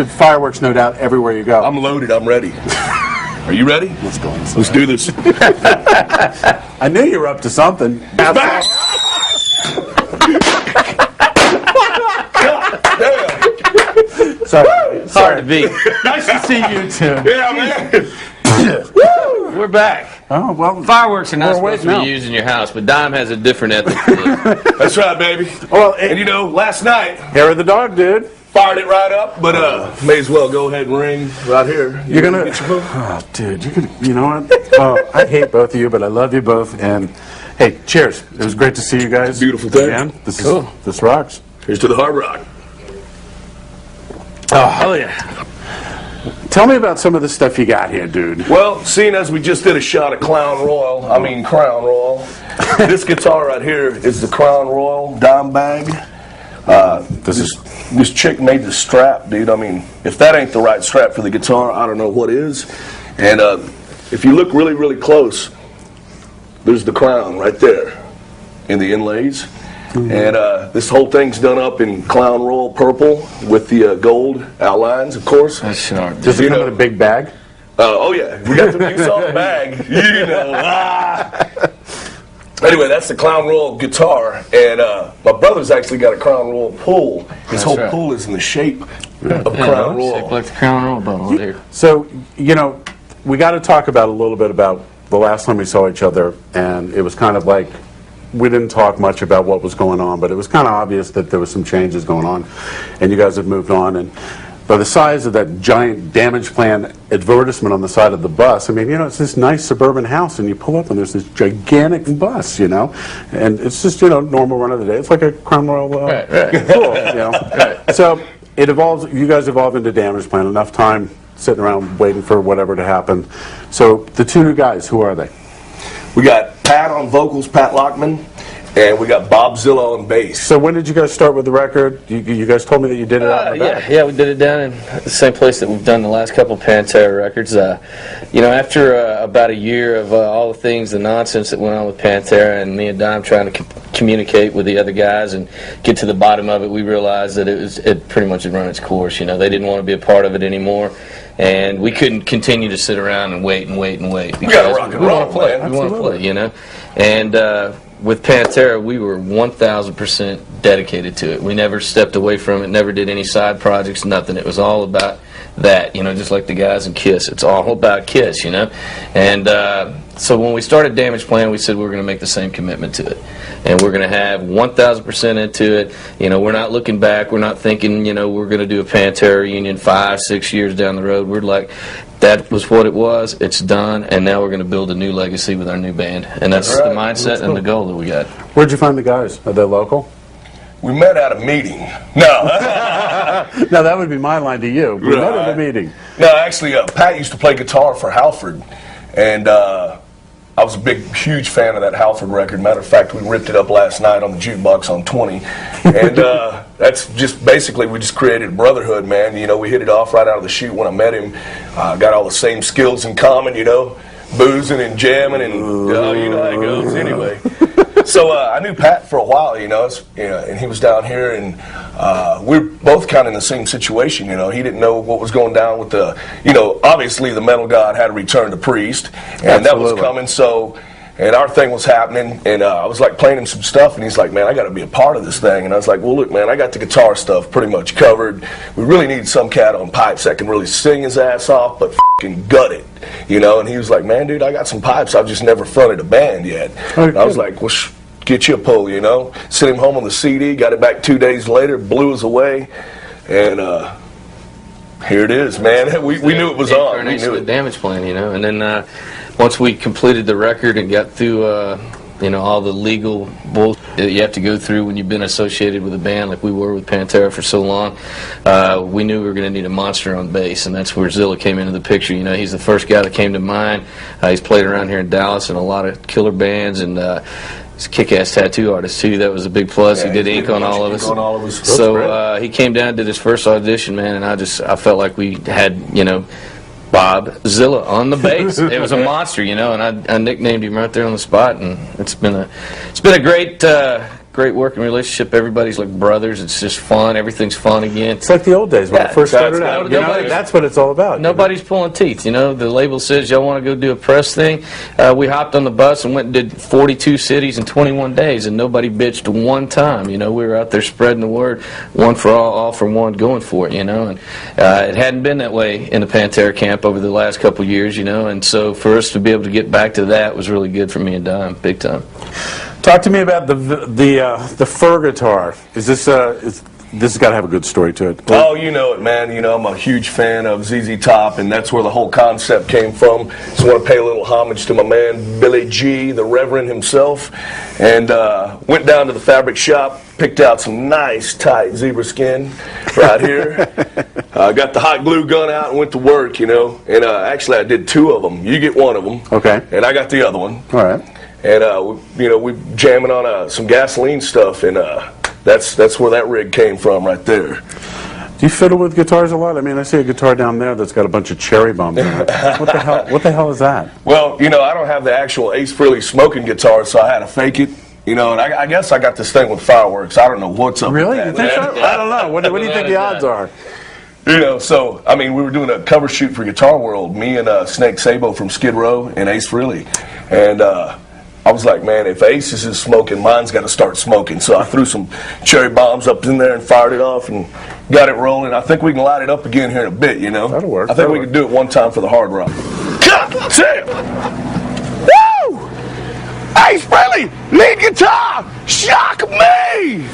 Fireworks, no doubt, everywhere you go. I'm loaded. I'm ready. Are you ready? Let's go inside. Let's do this. I knew you were up to something. Back. Sorry. Hard to beat. Nice to see you too. Yeah, man. We're back. Oh, well. Fireworks are not We're supposed to waiting be now. used in your house, but Dime has a different ethic to this. That's right, baby. Well, And you know, last night, hair of the dog, dude. fired it right up, but may as well go ahead and ring right here. You're gonna. Get your book? Oh, dude, you're gonna. You know what? Oh, I hate both of you, but I love you both. And hey, cheers. It was great to see you guys. Beautiful thing. Again. This Cool. This rocks. Here's to the Hard Rock. Oh, yeah. Tell me about some of the stuff you got here, dude. Well, seeing as we just did a shot of Crown Royal, this guitar right here is the Crown Royal Dimebag. This chick made the strap, dude. I mean, if that ain't the right strap for the guitar, I don't know what is. And if you look really, really close, there's the crown right there in the inlays. And this whole thing's done up in Clown Royal purple with the gold outlines, of course. That's sharp. Does it come in a big bag? Oh yeah, we got the you saw the bag. You know. Anyway, that's the Clown Royal guitar, and my brother's actually got a Crown Royal pull. His whole right. pull is in the shape of Crown Royal. Shaped like the Crown Royal bottle here. So, you know, we got to talk about a little bit about the last time we saw each other, and it was kind of like we didn't talk much about what was going on, but it was kind of obvious that there was some changes going on, and you guys have moved on. And by the size of that giant damage plan advertisement on the side of the bus, I mean, you know, it's this nice suburban house, and you pull up and there's this gigantic bus, you know, and it's just, you know, normal run of the day. It's like a Crown Royal Right. pool, you know. So it evolves. You guys evolved into damage plan. Enough time sitting around waiting for whatever to happen. So the two new guys, who are they? We got Pat on vocals, Pat Lockman, and we got Bob Zillow on bass. So when did you guys start with the record? You guys told me that you did it out in the back. Yeah, we did it down in the same place that we've done the last couple Pantera records. You know, after about a year of all the things, the nonsense that went on with Pantera, and me and Dime trying to communicate with the other guys and get to the bottom of it, we realized that it pretty much had run its course. You know, they didn't want to be a part of it anymore. And we couldn't continue to sit around and wait and wait and wait. We gotta rock and roll, want to play. man. We want to play, you know. And with Pantera, we were 1,000% dedicated to it. We never stepped away from it. Never did any side projects. Nothing. It was all about that. You know, just like the guys in Kiss. It's all about Kiss. You know. And so when we started Damage Plan, we said we were going to make the same commitment to it. And we're going to have 1,000% into it. You know, we're not looking back. We're not thinking, you know, we're going to do a Pantera reunion 5-6 years down the road. We're like, that was what it was. It's done. And now we're going to build a new legacy with our new band. And that's the mindset and the goal that we got. Where'd you find the guys? Are they local? We met at a meeting. No. No, that would be my line to you. We met at a meeting. No, actually, Pat used to play guitar for Halford, and I was a huge fan of that Halford record. Matter of fact, we ripped it up last night on the jukebox on 20, and that's just basically we just created a brotherhood, man. You know, we hit it off right out of the chute when I met him. Got all the same skills in common, you know, boozing and jamming, and you know how it goes. Anyway. So I knew Pat for a while, you know, and he was down here, and we're both kind of in the same situation, you know. He didn't know what was going down with the, you know, obviously the metal god had to return to Priest, and that was coming, so, and our thing was happening, and I was like playing him some stuff, and he's like, man, I got to be a part of this thing, and I was like, well, look, man, I got the guitar stuff pretty much covered. We really need some cat on pipes that can really sing his ass off, but fucking gut it, you know, and he was like, man, dude, I got some pipes, I've just never fronted a band yet. And I was like, well, get you a pull, you know. Sent him home on the CD, got it back 2 days later, blew us away, and here it is, man. We knew it was on. We knew the it. Damage Plan, you know. And then once we completed the record and got through, you know, all the legal bull you have to go through when you've been associated with a band like we were with Pantera for so long, we knew we were going to need a monster on bass, and that's where Zilla came into the picture. You know, he's the first guy that came to mind. He's played around here in Dallas in a lot of killer bands, and he's a kick-ass tattoo artist too. That was a big plus. Yeah, he did ink on all of us. So he came down, did his first audition, man, and I felt like we had, you know, Bob Zilla on the bass. It was a monster, you know, and I nicknamed him right there on the spot, and it's been a great great working relationship. Everybody's like brothers. It's just fun. Everything's fun again. It's like the old days when Yeah, it first started that's- out. You know, nobody's- that's what it's all about. Nobody's pulling teeth, you know. The label says y'all want to go do a press thing. We hopped on the bus and went and did 42 cities in 21 days, and nobody bitched one time. You know, we were out there spreading the word, one for all for one, going for it. You know, and it hadn't been that way in the Pantera camp over the last couple of years. You know, and so for us to be able to get back to that was really good for me and Dime, big time. Talk to me about the fur guitar. Is this this has got to have a good story to it? Oh, you know it, man. You know, I'm a huge fan of ZZ Top, and that's where the whole concept came from. So I want to pay a little homage to my man, Billy G, the Reverend himself, and went down to the fabric shop, picked out some nice, tight zebra skin right here. Got the hot glue gun out and went to work, you know. And actually, I did 2 of them. You get one of them. Okay. And I got the other one. All right. And, you know, we jamming on some gasoline stuff, and that's where that rig came from right there. Do you fiddle with guitars a lot? I mean, I see a guitar down there that's got a bunch of cherry bombs in it. What the hell? What the hell is that? Well, you know, I don't have the actual Ace Frehley smoking guitar, so I had to fake it. You know, and I guess I got this thing with fireworks. I don't know what's up Really? with You that. think so? I don't know. What do you think the odds are? You know, so, I mean, we were doing a cover shoot for Guitar World, me and Snake Sabo from Skid Row and Ace Frehley. And I was like, man, if Ace is smoking, mine's got to start smoking. So I threw some cherry bombs up in there and fired it off and got it rolling. I think we can light it up again here in a bit, you know? That'll work. I think we can do it one time for the hard rock. God damn! Woo! Ace Frehley, lead guitar! Shock me!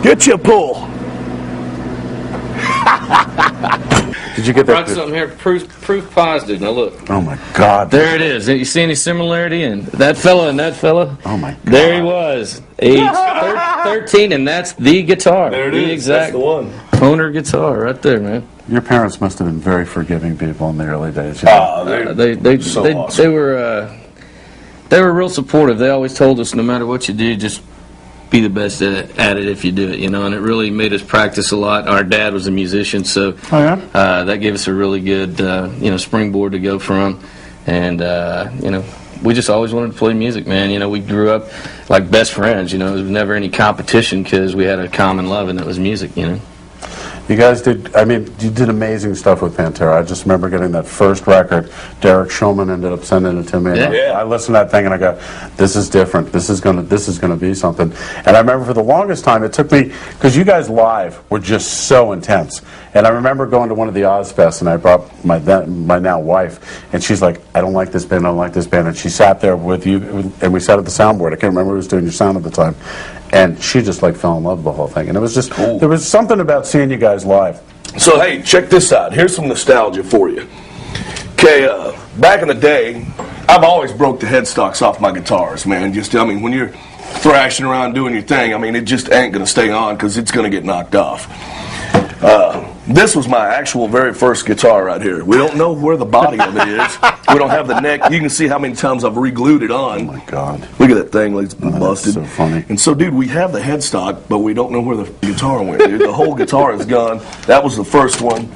Get your pull. Did you get Brought that? something here, proof positive. Now look. Oh my God! There it is. You see any similarity in that fella and that fella? Oh my God! There he was, age 13, and that's the guitar. There it the is. exact That's the one. owner guitar right there, man. Your parents must have been very forgiving people in the early days. You know? They were real supportive. They always told us, no matter what you do, just be the best at it if you do it, you know. And it really made us practice a lot. Our dad was a musician, so that gave us a really good, you know, springboard to go from. And you know, we just always wanted to play music, man. You know, we grew up like best friends. You know, there was never any competition because we had a common love, and it was music. You know. You guys did, I mean, you did amazing stuff with Pantera. I just remember getting that first record. Derek Schulman ended up sending it to me. And Yeah. I listened to that thing and I go, this is different. This is gonna be something. And I remember for the longest time, it took me, because you guys live were just so intense. And I remember going to one of the Ozfests and I brought my now wife, and she's like, I don't like this band, I don't like this band. And she sat there with you, and we sat at the soundboard. I can't remember who was doing your sound at the time. And she just like fell in love with the whole thing. And it was just, Cool. There was something about seeing you guys live. So, hey, check this out. Here's some nostalgia for you. Okay, back in the day, I've always broke the headstocks off my guitars, man. Just, I mean, when you're thrashing around doing your thing, I mean, it just ain't going to stay on because it's going to get knocked off. This was my actual very first guitar right here. We don't know where the body of it is. We don't have the neck. You can see how many times I've re-glued it on. Oh my God. Look at that thing, like it's been busted. so funny. And so, dude, we have the headstock, but we don't know where the guitar went, dude. The whole guitar is gone. That was the first one.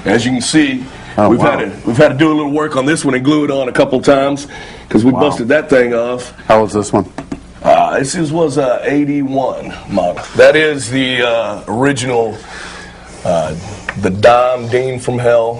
As you can see, we've had to do a little work on this one and glue it on a couple times because we busted that thing off. How was this one? This was a 81 model. That is the original, the Dime Dean from Hell.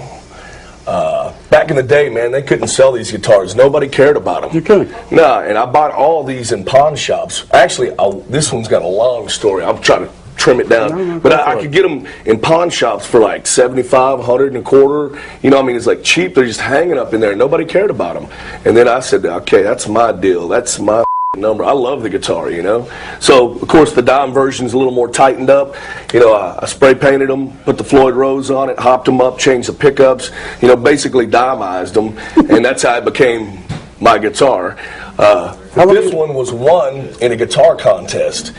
Back in the day, man, they couldn't sell these guitars. Nobody cared about them. You kidding? Nah, and I bought all these in pawn shops. Actually, this one's got a long story. I'm trying to trim it down. But I could get them in pawn shops for like $75, $100 and a quarter. You know, I mean, it's like cheap. They're just hanging up in there. Nobody cared about them. And then I said, okay, that's my deal. That's my number. I love the guitar, you know. So, of course, the Dime version's a little more tightened up. You know, I spray painted them, put the Floyd Rose on it, hopped them up, changed the pickups, you know, basically Dimeized them, and that's how it became my guitar. This one was won in a guitar contest.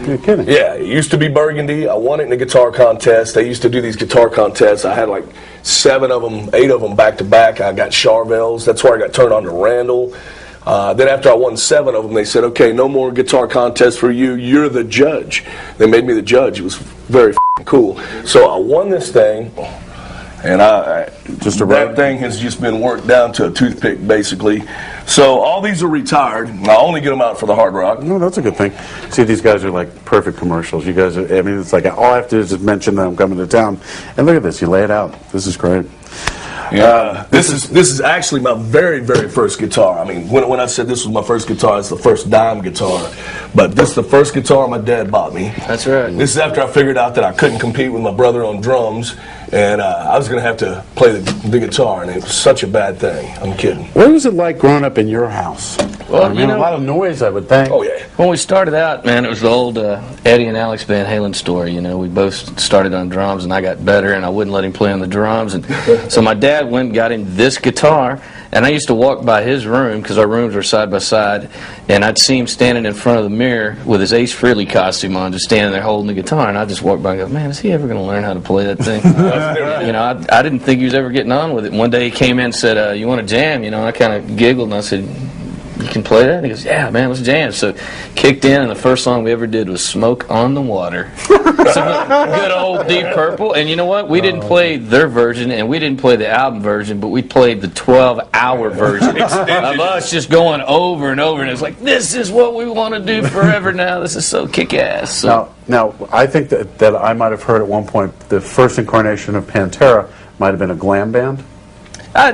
You're kidding? Yeah, it used to be Burgundy. I won it in a guitar contest. They used to do these guitar contests. I had like 7 of them, 8 of them back to back. I got Charvels. That's where I got turned on to Randall. Then after I won 7 of them, they said, okay, no more guitar contest for you. You're the judge. They made me the judge. It was very cool. So I won this thing, and that thing has just been worked down to a toothpick, basically. So all these are retired. I only get them out for the Hard Rock. No, that's a good thing. See, these guys are like perfect commercials. You guys are, I mean, it's like all I have to do is just mention that I'm coming to town. And look at this, you lay it out. This is great. Yeah, this is actually my very, very first guitar. I mean, when I said this was my first guitar, it's the first dime guitar. But this is the first guitar my dad bought me. That's right. This is after I figured out that I couldn't compete with my brother on drums, and I was going to have to play the guitar, and it was such a bad thing. I'm kidding. What was it like growing up in your house? Well, I mean, you know, a lot of noise, I would think. Oh, yeah. When we started out, man, it was the old Eddie and Alex Van Halen story. You know, we both started on drums, and I got better, and I wouldn't let him play on the drums. And so my dad went and got him this guitar, and I used to walk by his room because our rooms were side by side, and I'd see him standing in front of the mirror with his Ace Frehley costume on, just standing there holding the guitar, and I'd just walk by and go, man, is he ever going to learn how to play that thing? You know, I didn't think he was ever getting on with it. One day he came in and said, you want to jam? You know, and I kind of giggled, and I said, you can play that? And he goes, yeah, man, let's jam. So kicked in, and the first song we ever did was Smoke on the Water. Good old Deep Purple. And you know what? We didn't play their version, and we didn't play the album version, but we played the 12-hour version of us just going over and over. And it's like, this is what we want to do forever now. This is so kick-ass. So. Now, I think that I might have heard at one point the first incarnation of Pantera might have been a glam band.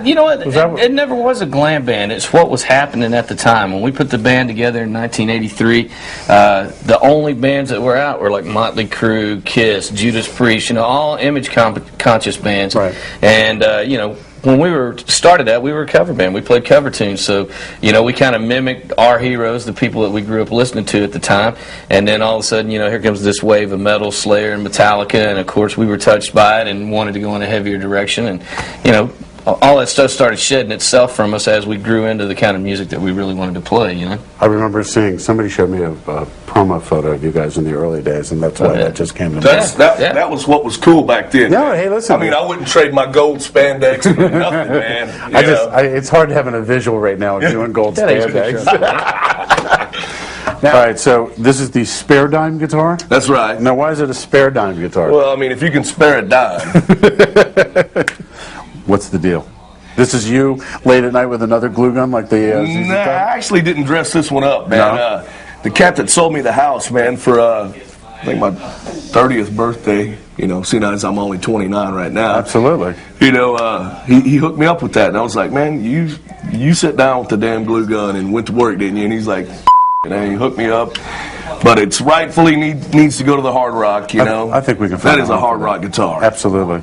You know what? It never was a glam band. It's what was happening at the time. When we put the band together in 1983, the only bands that were out were like Motley Crue, Kiss, Judas Priest, you know, all image-conscious bands. Right. And, you know, when we were started out, we were a cover band. We played cover tunes. So, you know, we kind of mimicked our heroes, the people that we grew up listening to at the time. And then all of a sudden, you know, here comes this wave of metal, Slayer and Metallica. And, of course, we were touched by it and wanted to go in a heavier direction. And, you know, all that stuff started shedding itself from us as we grew into the kind of music that we really wanted to play, you know? I remember seeing, somebody showed me a promo photo of you guys in the early days, and that's why that just came to mind. That was what was cool back then. No, hey, listen. I mean, I wouldn't trade my gold spandex for nothing, man. It's hard having a visual right now of doing gold spandex. All right, so this is the spare dime guitar? That's right. Now, why is it a spare dime guitar? Well, I mean, if you can spare a dime. What's the deal? This is you late at night with another glue gun like the Nah, I actually didn't dress this one up, man. No? The cat that sold me the house, man, for I think my 30th birthday, you know, seeing as I'm only 29 right now. Absolutely. You know, he hooked me up with that, and I was like, man, you sit down with the damn glue gun and went to work, didn't you? And he's like, and he hooked me up. But it's rightfully needs to go to the Hard Rock, you know. I think we can find that is a Hard Rock guitar. Absolutely.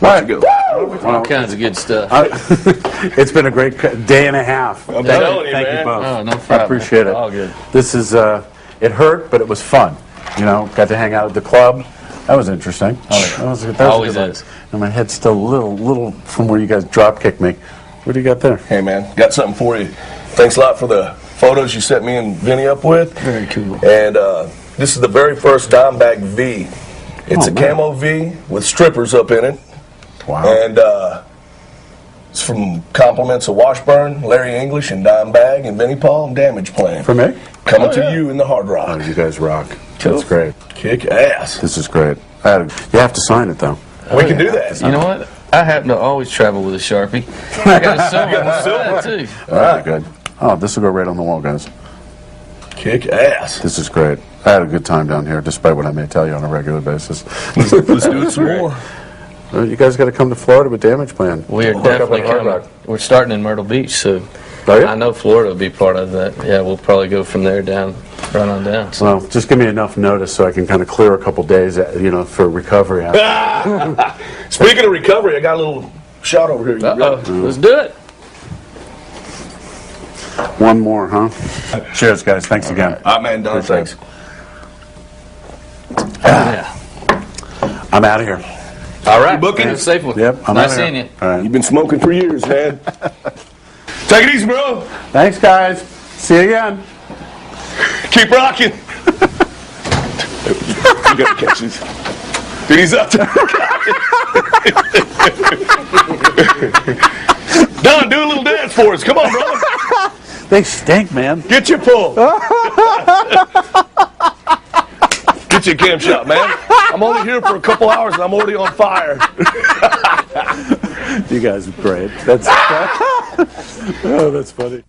Right. Go. All kinds of good stuff. It's been a great day and a half. I'm telling you, Thank man. you both. Oh, no problem. I appreciate it. All good. This is, it hurt, but it was fun. You know, got to hang out at the club. That was interesting. That was Always a good is. one. And my head's still a little from where you guys drop kicked me. What do you got there? Hey, man, got something for you. Thanks a lot for the photos you set me and Vinnie up with. Very cool. And this is the very first Dimebag V. It's a camo V with strippers up in it. Wow. And it's from compliments of Washburn, Larry English, and Dimebag, and Vinnie Paul, and Damage Plan. For me? Coming to you in the Hard Rock. Oh, you guys rock. Cool. That's great. Kick ass. This is great. You have to sign it, though. We can do that. You know what? I happen to always travel with a Sharpie. I got a silver one of that, too. Very good. Oh, this will go right on the wall, guys. Kick ass. This is great. I had a good time down here, despite what I may tell you on a regular basis. Let's do it some more. Well, you guys got to come to Florida with Damage Plan. We are definitely coming. We're starting in Myrtle Beach, so I know Florida will be part of that. Yeah, we'll probably go from there down, right on down. So. Well, just give me enough notice so I can kind of clear a couple days, you know, for recovery. Speaking of recovery, I got a little shot over here. Let's do it. One more, huh? Cheers, guys. Thanks again. All right, man. Done. Thanks. Yeah. I'm out of here. All right. Booking? Have a safe one. Yep. I'm nice outta here. seeing you. All right. You've been smoking for years, man. Take it easy, bro. Thanks, guys. See you again. Keep rocking. You got to catch this. Dude, he's up there. Don, do a little dance for us. Come on, brother. They stink, man. Get your pull. Get your cam shot, man. I'm only here for a couple hours and I'm already on fire. You guys are great. That's oh, that's funny.